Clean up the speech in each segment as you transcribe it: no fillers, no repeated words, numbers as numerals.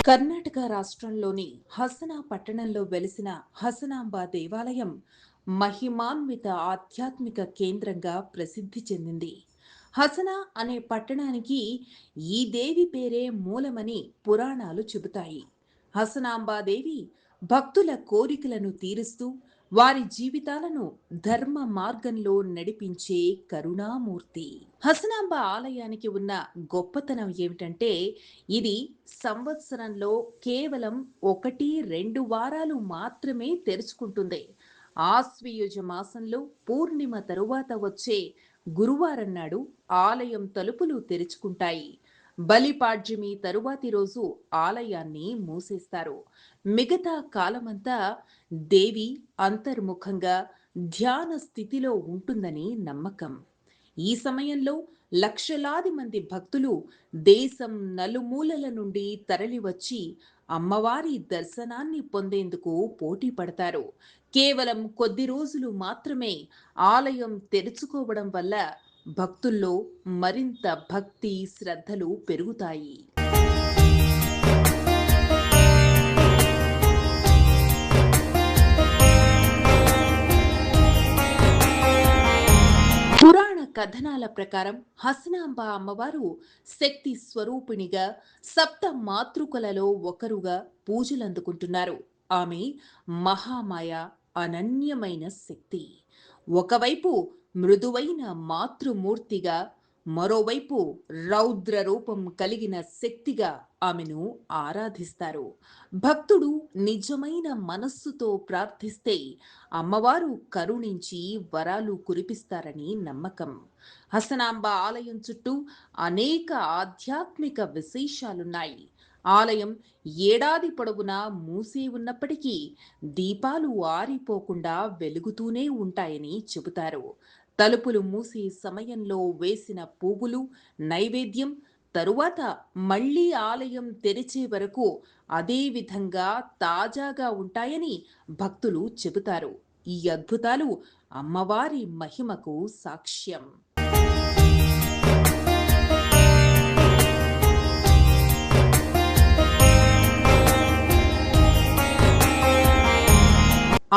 కర్ణాటక రాష్ట్రంలోని హసన పట్టణంలో వెలిసిన హసనాంబ దేవాలయం మహిమాన్విత ఆధ్యాత్మిక కేంద్రంగా ప్రసిద్ధి చెందింది. హసన అనే పట్టణానికి ఈ దేవి పేరే మూలమని పురాణాలు చెబుతాయి. హసనాంబాదేవి భక్తుల కోరికలను తీరుస్తూ వారి జీవితాలను ధర్మ మార్గంలో నడిపించే కరుణామూర్తి. హసనాంబ ఆలయానికి ఉన్న గొప్పతనం ఏమిటంటే ఇది సంవత్సరంలో కేవలం 1-2 వారాలు మాత్రమే తెరుచుకుంటుంది. ఆశ్వయుజ మాసంలో పూర్ణిమ తరువాత వచ్చే గురువారం నాడు ఆలయం తలుపులు తెరుచుకుంటాయి. బలిపాడ్యమి తరువాతి రోజు ఆలయాన్ని మూసేస్తారు. మిగతా కాలమంతా దేవి అంతర్ముఖంగా ధ్యాన స్థితిలో ఉంటుందని నమ్మకం. ఈ సమయంలో లక్షలాది మంది భక్తులు దేశం నలుమూలల నుండి తరలివచ్చి అమ్మవారి దర్శనాన్ని పొందేందుకు పోటీ పడతారు. కేవలం కొద్ది రోజులు మాత్రమే ఆలయం తెరుచుకోవడం వల్ల భక్తుల్లో మరింత భక్తి శ్రద్ధలు పెరుగుతాయి. పురాణ కథనాల ప్రకారం హసనాంబ అమ్మవారు శక్తి స్వరూపిణిగా సప్త మాతృకలలో ఒకరుగా పూజలందుకుంటున్నారు. ఆమె మహామాయ, అనన్యమైన శక్తి. ఒకవైపు మృదువైన మాతృమూర్తిగా, మరోవైపు రౌద్ర రూపం కలిగిన శక్తిగా ఆమెను ఆరాధిస్తారు. భక్తుడు నిజమైన మనస్సుతో ప్రార్థిస్తే అమ్మవారు కరుణించి వరాలు కురిపిస్తారని నమ్మకం. హసనాంబ ఆలయం చుట్టూ అనేక ఆధ్యాత్మిక విశేషాలున్నాయి. ఆలయం ఏడాది పొడవునా మూసే ఉన్నప్పటికీ దీపాలు ఆరిపోకుండా వెలుగుతూనే ఉంటాయని చెబుతారు. తలుపులు మూసే సమయంలో వేసిన పువ్వులు, నైవేద్యం తరువాత మళ్లీ ఆలయం తెరిచే వరకు అదే విధంగా తాజాగా ఉంటాయని భక్తులు చెబుతారు. ఈ అద్భుతాలు అమ్మవారి మహిమకు సాక్ష్యం.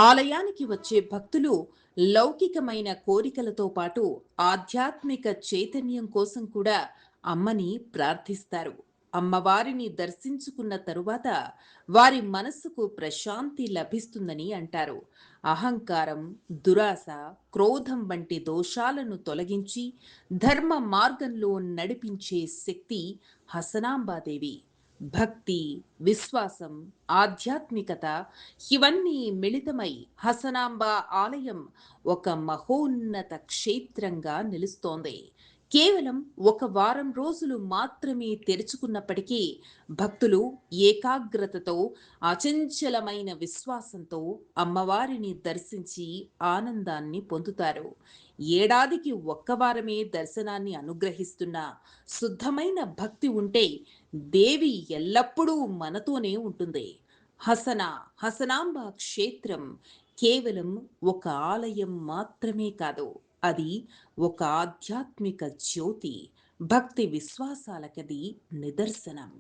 ఆలయానికి వచ్చే భక్తులు లౌకికమైన కోరికలతో పాటు ఆధ్యాత్మిక చైతన్యం కోసం కూడా అమ్మని ప్రార్థిస్తారు. అమ్మవారిని దర్శించుకున్న తరువాత వారి మనస్సుకు ప్రశాంతి లభిస్తుందని అంటారు. అహంకారం, దురాశ, క్రోధం వంటి దోషాలను తొలగించి ధర్మ మార్గంలో నడిపించే శక్తి హసనాంబాదేవి. భక్తి, విశ్వాసం, ఆధ్యాత్మికత ఇవన్నీ మిళితమై హసనాంబ ఆలయం ఒక మహోన్నత క్షేత్రంగా నిలుస్తోంది. కేవలం ఒక వారం రోజులు మాత్రమే తెరుచుకున్నప్పటికీ భక్తులు ఏకాగ్రతతో, అచంచలమైన విశ్వాసంతో అమ్మవారిని దర్శించి ఆనందాన్ని పొందుతారు. ఏడాదికి ఒక్క వారమే దర్శనాన్ని అనుగ్రహిస్తున్న శుద్ధమైన భక్తి ఉంటే దేవి ఎల్లప్పుడూ మనతోనే ఉంటుంది. హసనాంబ క్షేత్రం కేవలం ఒక ఆలయం మాత్రమే కాదు, అది ఒక ఆధ్యాత్మిక జ్యోతి, భక్తి విశ్వాసాలకది నిదర్శనం.